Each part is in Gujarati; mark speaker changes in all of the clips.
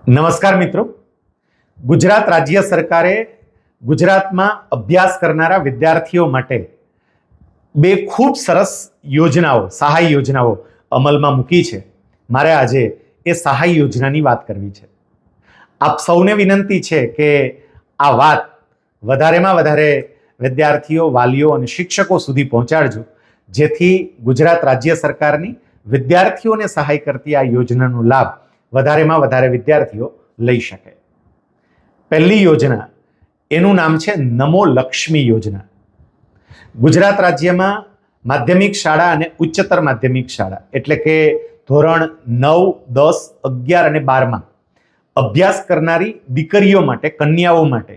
Speaker 1: નમસ્કાર મિત્રો, ગુજરાત રાજ્ય સરકારે ગુજરાતમાં અભ્યાસ કરનારા વિદ્યાર્થીઓ માટે બે ખૂબ સરસ યોજનાઓ, સહાય યોજનાઓ અમલમાં મૂકી છે. મારે આજે એ સહાય યોજનાની વાત કરવી છે. આપ સૌને વિનંતી છે કે આ વાત વધારેમાં વધારે વિદ્યાર્થીઓ, વાલીઓ અને શિક્ષકો સુધી પહોંચાડજો, જેથી ગુજરાત રાજ્ય સરકારની વિદ્યાર્થીઓને સહાય કરતી આ યોજનાનો લાભ વધારેમાં વધારે વિદ્યાર્થીઓ લઈ શકે. પહેલી યોજના, એનું નામ છે નમો લક્ષ્મી યોજના. ગુજરાત રાજ્યમાં માધ્યમિક શાળા અને ઉચ્ચતર માધ્યમિક શાળા એટલે કે ધોરણ 9, 10, 11 અને 12માં અભ્યાસ કરનારી દીકરીઓ માટે, કન્યાઓ માટે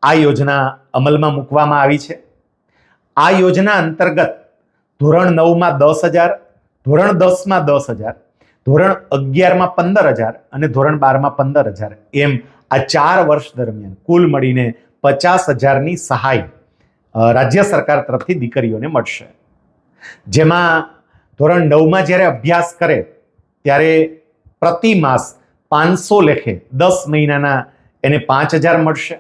Speaker 1: આ યોજના અમલમાં મૂકવામાં આવી છે. આ યોજના અંતર્ગત ધોરણ 9માં 10,000, ધોરણ 10માં 10,000, ધોરણ 11માં 15,000 અને ધોરણ 12માં 15,000 એમ આ 4 વર્ષ દરમિયાન કુલ મળીને 50,000ની સહાય રાજ્ય સરકાર તરફથી દીકરીઓને મળશે. જેમાં ધોરણ 9માં જ્યારે અભ્યાસ કરે ત્યારે પ્રતિ માસ 500 લેખે 10 મહિનાના એને 5,000 મળશે.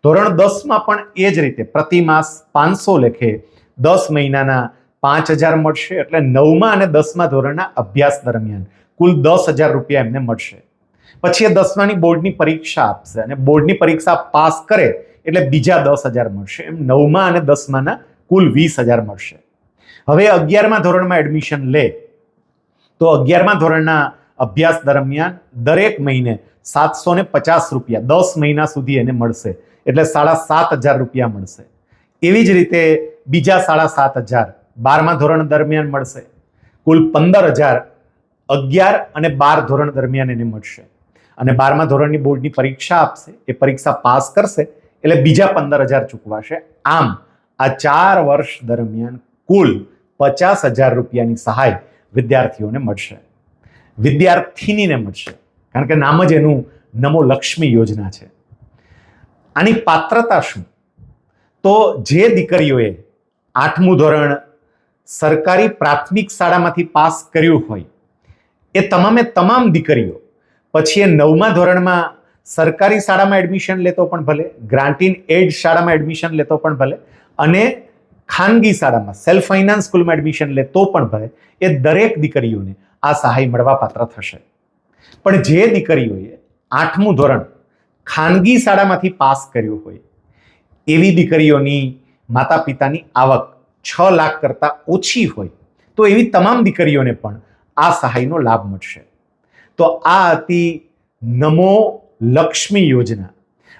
Speaker 1: ધોરણ 10માં પણ એ જ રીતે પ્રતિ માસ 500 લેખે 10 મહિનાના 5,000 મળશે. એટલે 9મા અને 10મા ધોરણના અભ્યાસ દરમિયાન કુલ 10,000 રૂપિયા એમને મળશે. પછી એ 10માની બોર્ડની પરીક્ષા આપશે અને બોર્ડની પરીક્ષા પાસ કરે એટલે બીજા 10,000 મળશે. એમ 9મા અને 10માના કુલ 20,000 મળશે. હવે 11મા ધોરણમાં એડમિશન લે તો 11મા ધોરણના અભ્યાસ દરમિયાન દરેક મહિને 750 રૂપિયા 10 મહિના સુધી એને મળશે. એટલે 7,500 રૂપિયા મળશે. એવી જ રીતે બીજા 7,500 12મા ધોરણ દરમિયાન મળશે. કુલ 15,000 11 અને 12 ધોરણ દરમિયાન એને મળશે. અને 12મા ધોરણની બોર્ડની પરીક્ષા આપશે, એ પરીક્ષા પાસ કરશે એટલે બીજા 15,000 ચૂકવાશે. આમ આ 4 વર્ષ દરમિયાન કુલ 50,000 રૂપિયાની સહાય વિદ્યાર્થીઓને મળશે, વિદ્યાર્થીનીને મળશે, કારણ કે નામ જ એનું નમો લક્ષ્મી યોજના છે. આની પાત્રતા શું? તો જે દીકરીઓએ 8મું ધોરણ સરકારી પ્રાથમિક શાળામાંથી પાસ કર્યું હોય એ તમામે તમામ દીકરીઓ પછી એ 9મા ધોરણમાં સરકારી શાળામાં એડમિશન લેતો પણ ભલે, ગ્રાન્ટ ઇન એડ શાળામાં એડમિશન લેતો પણ ભલે અને ખાનગી શાળામાં સેલ્ફ ફાઇનાન્સ સ્કૂલમાં એડમિશન લેતો પણ ભલે, એ દરેક દીકરીઓને આ સહાય મળવા પાત્ર થશે. પણ જે દીકરીઓએ 8મું ધોરણ ખાનગી શાળામાંથી પાસ કર્યું હોય એવી દીકરીઓની માતા પિતાની આવક 6 લાખ કરતાં ઓછી હોય તો એવી તમામ દીકરીઓને પણ આ સહાયનો લાભ મળશે. તો આ હતી નમો લક્ષ્મી યોજના.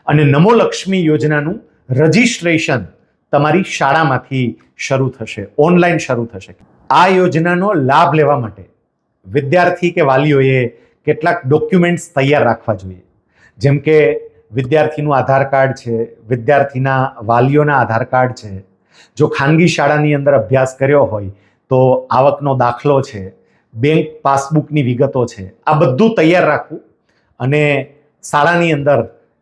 Speaker 1: અને નમો લક્ષ્મી યોજનાનું રજિસ્ટ્રેશન તમારી શાળામાંથી શરૂ થશે, ઓનલાઈન શરૂ થશે. આ યોજનાનો લાભ લેવા માટે વિદ્યાર્થી કે વાલીઓએ કેટલાક ડોક્યુમેન્ટ્સ તૈયાર રાખવા જોઈએ. જેમ કે વિદ્યાર્થીનું આધાર કાર્ડ છે, વિદ્યાર્થીના વાલીઓના આધાર કાર્ડ છે, જો ખાનગી શાળાની અંદર અભ્યાસ કર્યો હોય તો આવકનો દાખલો છે, બેંક પાસબુકની વિગતો છે, આ બધું તૈયાર રાખવું અને શાળાની અંદર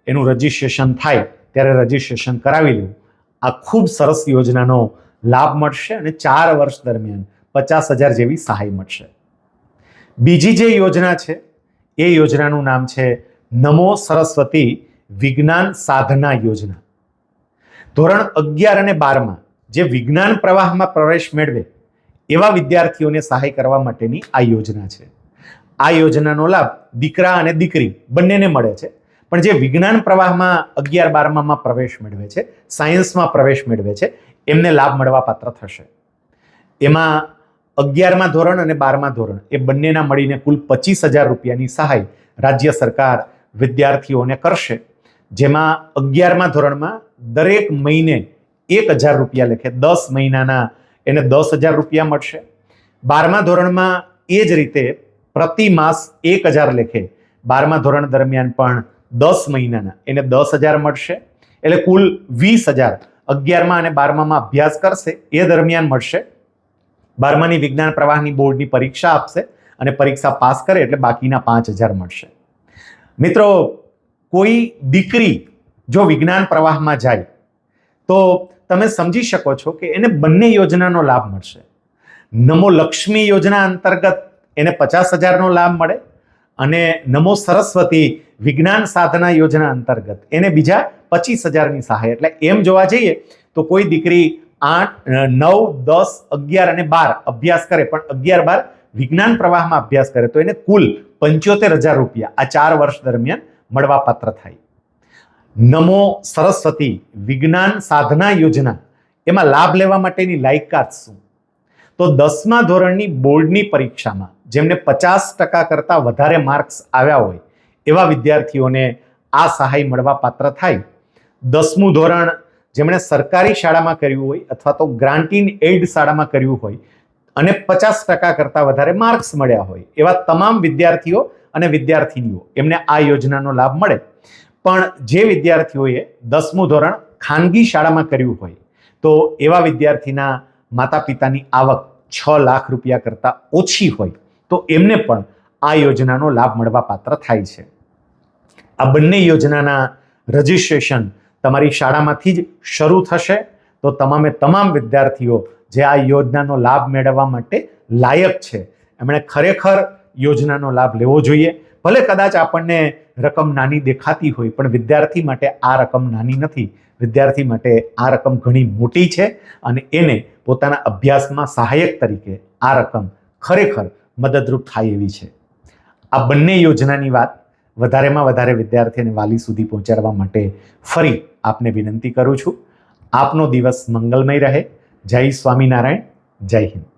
Speaker 1: એનું રજિસ્ટ્રેશન થાય ત્યારે રજિસ્ટ્રેશન કરાવી લેવું. આ ખૂબ સરસ યોજનાનો લાભ મળશે અને 4 વર્ષ દરમિયાન 50,000 જેવી સહાય મળશે. બીજી જે યોજના છે એ યોજનાનું નામ છે નમો સરસ્વતી વિજ્ઞાન સાધના યોજના. ધોરણ 11 અને 12માં જે વિજ્ઞાન પ્રવાહમાં પ્રવેશ મેળવે એવા વિદ્યાર્થીઓને સહાય કરવા માટેની આ યોજના છે. આ યોજનાનો લાભ દીકરા અને દીકરી બંનેને મળે છે. પણ જે વિજ્ઞાન પ્રવાહમાં 11-12માં પ્રવેશ મેળવે છે, સાયન્સમાં પ્રવેશ મેળવે છે, એમને લાભ મળવા પાત્ર થશે. એમાં 11મા ધોરણ અને 12મા ધોરણ એ બંનેના મળીને કુલ 25,000 રૂપિયાની સહાય રાજ્ય સરકાર વિદ્યાર્થીઓને કરશે. જેમાં 11મા ધોરણમાં દરેક મહિને 1,000 રૂપિયા લેખે 10 મહિનાના એને 10,000 રૂપિયા મળશે. 12મા ધોરણમાં એ જ રીતે પ્રતિ માસ 1,000 લેખે 12મા ધોરણ દરમિયાન પણ 10 મહિનાના એને 10,000 મળશે. એટલે કુલ 20,000 11મા અને 12મામાં અભ્યાસ કરશે એ દરમિયાન મળશે. 12માની વિજ્ઞાન પ્રવાહની બોર્ડની પરીક્ષા આપશે અને પરીક્ષા પાસ કરે એટલે બાકીના 5,000 મળશે. મિત્રો, કોઈ દીકરી જો વિજ્ઞાન પ્રવાહમાં જાય તો તમે સમજી શકો છો કે એને બંને યોજનાનો લાભ મળશે. નમો લક્ષ્મી યોજના અંતર્ગત એને 50,000નો લાભ મળે અને નમો સરસ્વતી વિજ્ઞાન સાધના યોજના અંતર્ગત એને બીજા 25,000ની સહાય. એટલે એમ જોવા જઈએ તો કોઈ દીકરી 8, 9, 10, 11 અને 12 અભ્યાસ કરે, પણ 11, 12 વિજ્ઞાન પ્રવાહમાં અભ્યાસ કરે તો એને કુલ 75,000 રૂપિયા આ 4 વર્ષ દરમિયાન મળવાપાત્ર થાય. નમો સરસ્વતી વિજ્ઞાન સાધના યોજના એમાં લાભ લેવા માટેની લાયકાત શું? તો 10મા ધોરણની બોર્ડની પરીક્ષામાં જેમને 50% કરતાં વધારે માર્ક્સ આવ્યા હોય એવા વિદ્યાર્થીઓને આ સહાય મળવા પાત્ર થાય. 10મું ધોરણ જેમણે સરકારી શાળામાં કર્યું હોય અથવા તો ગ્રાન્ટ ઇન એઇડ શાળામાં કર્યું હોય અને 50% કરતાં વધારે માર્ક્સ મળ્યા હોય એવા તમામ વિદ્યાર્થીઓ અને વિદ્યાર્થીનીઓ એમને આ યોજનાનો લાભ મળે. પણ જે વિદ્યાર્થીઓએ 10મું ધોરણ ખાનગી શાળામાં કર્યું હોય તો એવા વિદ્યાર્થીના માતા પિતાની આવક 6 લાખ રૂપિયા કરતાં ઓછી હોય તો એમને પણ આ યોજનાનો લાભ મળવા પાત્ર થાય છે. આ બંને યોજનાના રજિસ્ટ્રેશન તમારી શાળામાંથી જ શરૂ થશે. તો તમામે તમામ વિદ્યાર્થીઓ જે આ યોજનાનો લાભ મેળવવા માટે લાયક છે એમણે ખરેખર યોજનાનો લાભ લેવો જોઈએ. ભલે કદાચ આપણને રકમ નાની દેખાતી હોય પણ વિદ્યાર્થી માટે આ રકમ નાની નથી. વિદ્યાર્થી માટે આ રકમ ઘણી મોટી છે અને એને પોતાના અભ્યાસમાં સહાયક તરીકે આ રકમ ખરેખર મદદરૂપ થાય એવી છે. આ બંને યોજનાની વાત વધારેમાં વધારે વિદ્યાર્થી અને વાલી સુધી પહોંચાડવા માટે ફરી આપને વિનંતી કરું છું. આપનો દિવસ મંગલમય રહે. જય સ્વામિનારાયણ. જય હિન્દ.